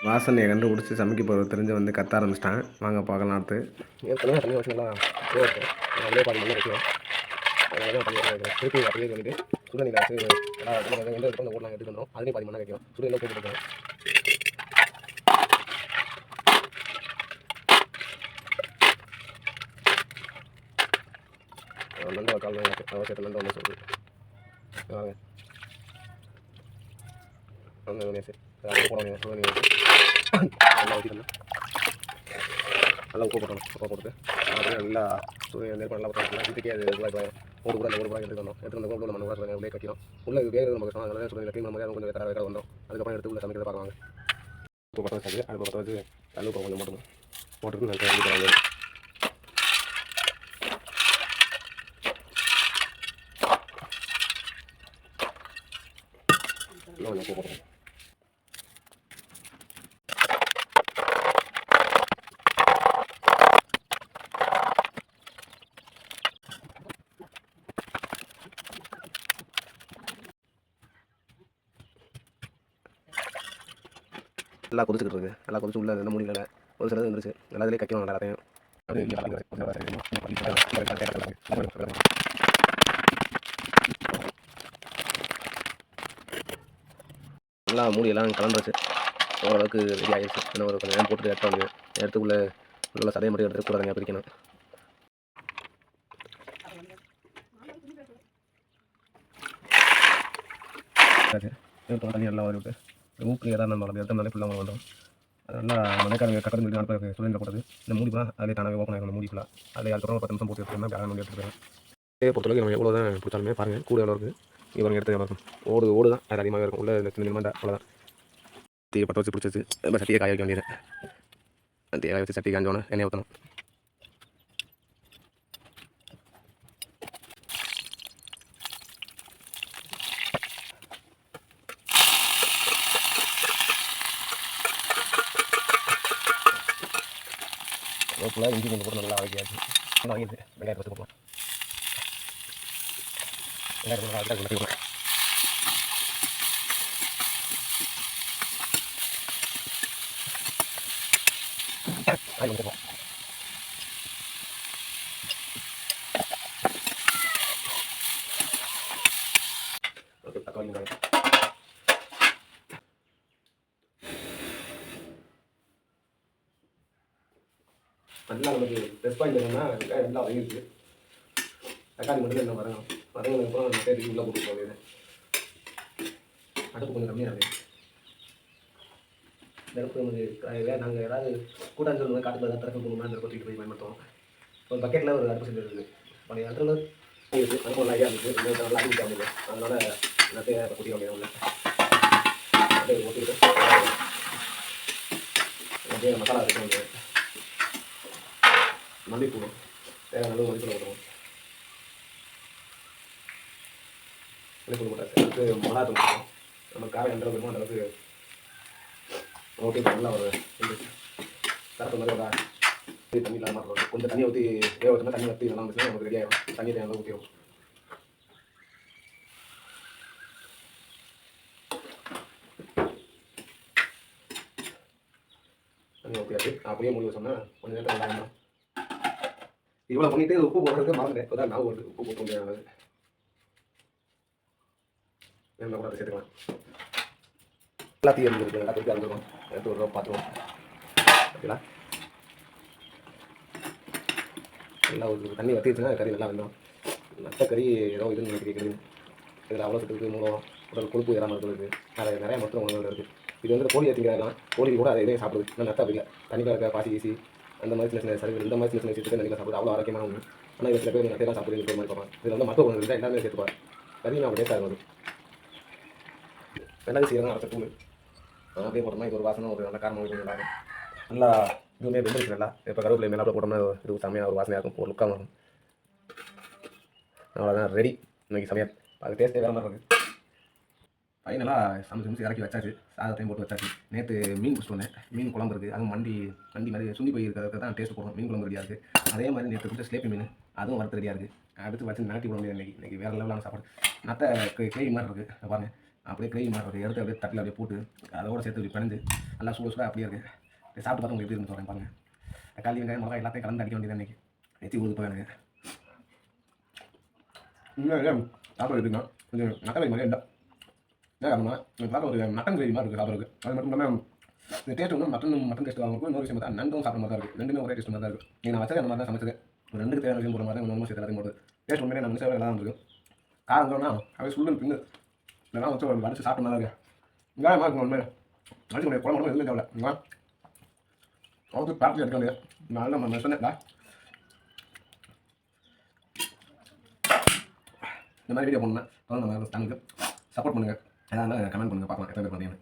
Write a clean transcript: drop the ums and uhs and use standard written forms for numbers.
வாசனையை கண்டுபிடிச்சி சமைக்க போகிறது தெரிஞ்சு வந்து கத்த ஆரம்பிச்சிட்டான். வாங்க பார்க்கலாம் அடுத்து. ஏற்கனவே தண்ணி வச்சுலாம் அப்படியே பாதி மண்ணை வைக்கணும். திருப்பி அப்படியே வந்துட்டு சுடுதண்ணி காசு எந்த எடுத்து அந்த ஓடலாம் எடுத்துக்கணும். அதுலேயும் பாதி மண்ணை வைக்கணும். சுடுதண்ணி போட்டு வைக்கணும். நண்டு கால் அவசியத்தை நண்டு ஒன்று சொல்லுது வாங்க அந்த நேசு அப்படியே போடணும். சுடுதண்ணி நல்லா ஊற்றிக்கணும். நல்லா உப்பு போட்டணும். உப்பு போட்டு அப்படியே நல்லா நெருப்பு நல்லா போட்டோம். இதுக்கே அது ஒரு கூட அந்த ஒரு கூட எடுத்துக்கணும். எடுத்து வந்து நம்ம நல்லா அப்படியே கட்டிடும். உள்ள வேறு நம்ம கஷ்டம். அதனால சுடுதண்ணி க்ளீன் பண்ண கொஞ்சம் வேற வேற வந்தோம். அதுக்கப்புறம் எடுத்து உள்ள சமைக்கிறத பார்க்குவாங்க. உப்பு பற்ற வச்சாச்சு. அது பற்ற வச்சு கல் உப்பு கொஞ்சம் போட்டுட்டு நல்லா எழுதிக்கிறாங்க. இன்னும் உப்பு போட்டுருவோம். நல்லா கொதிச்சுக்கிட்டு இருக்குது. நல்லா கொதிச்சு உள்ள என்ன முடியல. ஒரு சிலது வந்துருச்சு. நல்லா இதிலே கைக்கணும். நல்லா எல்லாத்தையும் நல்லா மூடியெல்லாம் கலந்துருச்சு. ஓரளவுக்கு ரெடி ஆகிடுச்சு. இன்னும் ஒரு கொஞ்சம் நேரம் போட்டு எடுத்த வந்து எடுத்துக்குள்ளே உள்ள சதையை மட்டும் எடுத்து கூட தனியாக பிரிக்கணும். தண்ணி நல்லா வரி விட்டு ஊக்கு ஏதாவது நம்ம எடுத்தோம்னாலே ஃபுல்லாக வந்துடும். அது நல்லா மனைக்காரங்க கட்டணம் சொல்லி அனுப்ப சுடுதண்ணில் போடுறது. இந்த மூடிப்பா அதிலே தானாகவே ஓப்பன் ஆகிடும். மூடி ஃபுல்லாக அதில் அதுக்கப்புறம் 10 நிமிஷம் போட்டு எடுத்துக்கணும். பேக் பண்ணி எடுத்துக்கிறேன். பொறுத்தளவுக்கு நம்ம எவ்வளோ தான் பிடிச்சாலுமே பாருங்கள் கூட எவ்வளோ இருக்குது. இவங்க எடுத்து எவ்வளோ இருக்கும். ஓடு தான் அது அதிகமாக இருக்கும். உள்ள இந்த நிலமண்டா அவ்வளோதான். தீயை பற்ற வச்சு பிடிச்சி நம்ம சட்டியை காய வைக்க வேண்டியது. தீயை காய வச்சு சட்டி காஞ்சோன்னே எண்ணெய் ஊற்றணும். ஃபுல்லாக இஞ்சி கொஞ்சம் போட்டு நல்லா வதக்கியாச்சு. நல்லா வாங்கிட்டு வெங்காயத்தை வச்சு போடலாம். வெங்காயத்தை நல்லா வதக்கி போடலாம். ஆயில் வந்துடும். தக்காளி வெங்காயம் நல்லா நமக்கு ப்ளஸ் பாயிண்ட் என்னன்னா வெங்காயம் நல்லா வதங்கிடுச்சு. தக்காளி மட்டும் என்ன வரணும். வதங்கினதுக்கப்புறம் நம்ம சேர்த்து உள்ளே போட்டு போகுது. அடுப்பு கொஞ்சம் கம்மியாக இருக்குது. நெருப்பு நமக்கு நாங்கள் ஏதாவது கூட்டாஞ்சல் சொல்லுவோம். காட்டுக்கு ஏதாவது திறக்க போகணும்னா நெருப்பு தூக்கிட்டு போய் பயன்படுத்துவோம். ஒரு பக்கெட்டில் ஒரு அடுப்பு செஞ்சு இருக்குது. பழைய அடுப்பில் இருக்குது. அதுக்கு ஒரு ஐடியா இருக்குது. நல்லா அடிக்க முடியல. அதனால் எல்லாத்தையும் குட்டி வாங்க உள்ள அப்படியே ஒட்டிக்கிட்டு அப்படியே மசாலா இருக்குது. மல்லிப்பூ தேவையான அளவு மல்லிப்பூ போடுவோம். மல்லிப்பூ போட்டாச்சு. அடுத்து மிளகாத்தூள் போடுவோம். நம்ம காரம் எந்த அளவுக்கு வேணுமோ அந்த அளவுக்கு ஓகே. நல்லா ஒரு கரெக்ட் மாதிரி ஒரு தண்ணி இல்லாமல் இருக்கும். கொஞ்சம் தண்ணி ஊற்றி வேக வச்சோம்னா தண்ணி வற்றி நல்லா வந்துச்சுன்னா நமக்கு ரெடி ஆகிடும். தண்ணி தேவை ஊற்றிடும். தண்ணி ஊற்றியாச்சு. அப்படியே மூடி வச்சோம்னா கொஞ்சம் நேரத்தில் நல்லா இவ்வளோ பண்ணிட்டு உப்பு போடுறதுக்கு மறந்துட்டேன். இப்போதான் நான் வருது உப்பு போட்டு முடியாது. என்ன கூட சேர்த்துக்கலாம். எல்லாத்தையும் இருந்துருக்கு. நல்லா திருப்பி அரைஞ்சிடும். எடுத்து ஒரு ரூபா பார்த்துருவோம். ஓகேங்களா. நல்லா ஒரு தண்ணி வற்றிடுச்சுன்னா கறி நல்லா வெந்தோம். மற்ற கறி ஏதோ இதுன்னு நினைக்கிறீங்க. இதில் அவ்வளோ சத்துக்கு மூலம் உடல் கொழுப்பு ஏறாமல் இருக்கிறது. அதில் நிறைய மருத்துவ உணவுகள் இருக்குது. இது வந்து கோழி ஏற்றிங்கிறதுலாம் கோழி கூட அதை இதையும் சாப்பிடுது. நான் நத்தா அப்படிங்க தனிப்பாக இருக்க பாசி ஈசி அந்த மாதிரி சின்ன சின்ன சரிவு இந்த மாதிரி சின்ன சின்ன விஷயத்துக்கு நிறைய சாப்பிடுது. அவ்வளோ ஆரோக்கியமாக ஒன்று. ஆனால் இது சில பேர் நிறைய சாப்பிடுறது மாதிரி பார்ப்பாங்க. இதில் வந்து மருத்துவ குணங்கள் எல்லாமே சேர்த்துப்பார். கறி நான் டேஸ்ட்டாக இருக்கும். வெள்ளை சீரகம் அரைச்ச தூள் அப்படியே போட்டோம்னா இது ஒரு வாசனை ஒரு நல்ல காரணம் நல்லா நல்லா இதுவுமே வெந்துருக்கு. நல்லா இப்போ கருவேப்பிலை மேலே போட்டோம்னா இது செம்மையாக ஒரு வாசனையாக இருக்கும். ஒரு லுக்காக இருக்கும். அவ்வளோதான் ரெடி இன்றைக்கி சமையல். அது டேஸ்ட்டே வேறு மாதிரி இருக்குது. ஃபைனலாக சமைச்சு இறக்கி வச்சாச்சு. சாதத்தையும் போட்டு வச்சாச்சு. நேற்று மீன் பிடிச்சிட்டு வந்தேன். மீன் குழம்பு இருக்குது. அதுவும் மண்டி மாதிரி சுண்டி போய் இருக்கிறதுக்கு தான் டேஸ்ட் போடும். மீன் குழம்பு ரெடியாக இருக்குது. அதே மாதிரி நேற்று பிடிச்ச ஸ்லேப்பி மீன் அதுவும் வறுத்து ரெடியாக இருக்குது. அடுத்து வச்சு நகட்டி போட முடியாது. இன்றைக்கி வேறு லெவலான சாப்பாடு. நத்தை கிளேவி மாதிரி இருக்குது பாருங்கள். அப்படியே கிரேவி மாதிரி ஒரு எடுத்து அப்படியே தட்டில் அப்படியே போட்டு அதோட சேர்த்து இப்படி பிணைஞ்சு நல்லா சூடாக அப்படியே இருக்குது. சாப்பிட்டு பார்த்து உங்களுக்கு எப்படி இருக்குன்னு சொல்கிறேன் பாருங்கள். தக்காளி வெங்காயம் மிளகாய் எல்லாத்தையும் கலந்து அடிக்க வேண்டியது அன்றைக்கி எத்தி ஊருக்கு போய் எனக்கு இன்னும் சாப்பிட இருக்குங்க. கொஞ்சம் மட்டன் மாதிரியே இல்லை. என்ன காரணம்னா பார்க்க ஒரு மட்டன் கிரேவி மாதிரி இருக்குது சாப்பிட்றதுக்கு. அது மட்டும் இல்லாமல் இந்த டேஸ்ட் வந்து மட்டன் டேஸ்ட் ஆகும். இன்னொரு விஷயம் பார்த்தா நண்டும் சாப்பிட்ற மாதிரி தான் இருக்குது. ரெண்டுமே ஒரே டேஸ்ட் மாதிரி தான் இருக்குது. நீங்கள் நான் வச்சது அந்த மாதிரி தான் சமைச்சது. ஒரு ரெண்டுக்கு தேவையான விஷயம் போகிற மாதிரி தான் ஒன்று சேர்த்து எல்லாத்தையும் போடுது. டேஸ்ட் உண்மையிலே நம்ம சேவை எல்லாம் இருக்குது. காரம்னா அப்படியே சுள்ளுன்னு பின்னு இதெல்லாம் வச்சு வடிச்சு சாப்பிட்ட மாதிரி இருக்குது. வெங்காயமாக இருக்கும் உண்மையிலே அடிச்சு முடியாது. குழம்பு எதுவும் தேவை அவருக்கு பார்த்து எடுக்க முடியாது. நான் நம்ம சொன்னேன் இந்த மாதிரி வீடியோ பண்ணணும்னா நம்ம சேனலுக்கு சப்போர்ட் பண்ணுங்கள். எதாவது கமெண்ட் பண்ணுங்கள் பார்க்கலாம் எத்தனை பேர் பண்ணுறீங்க.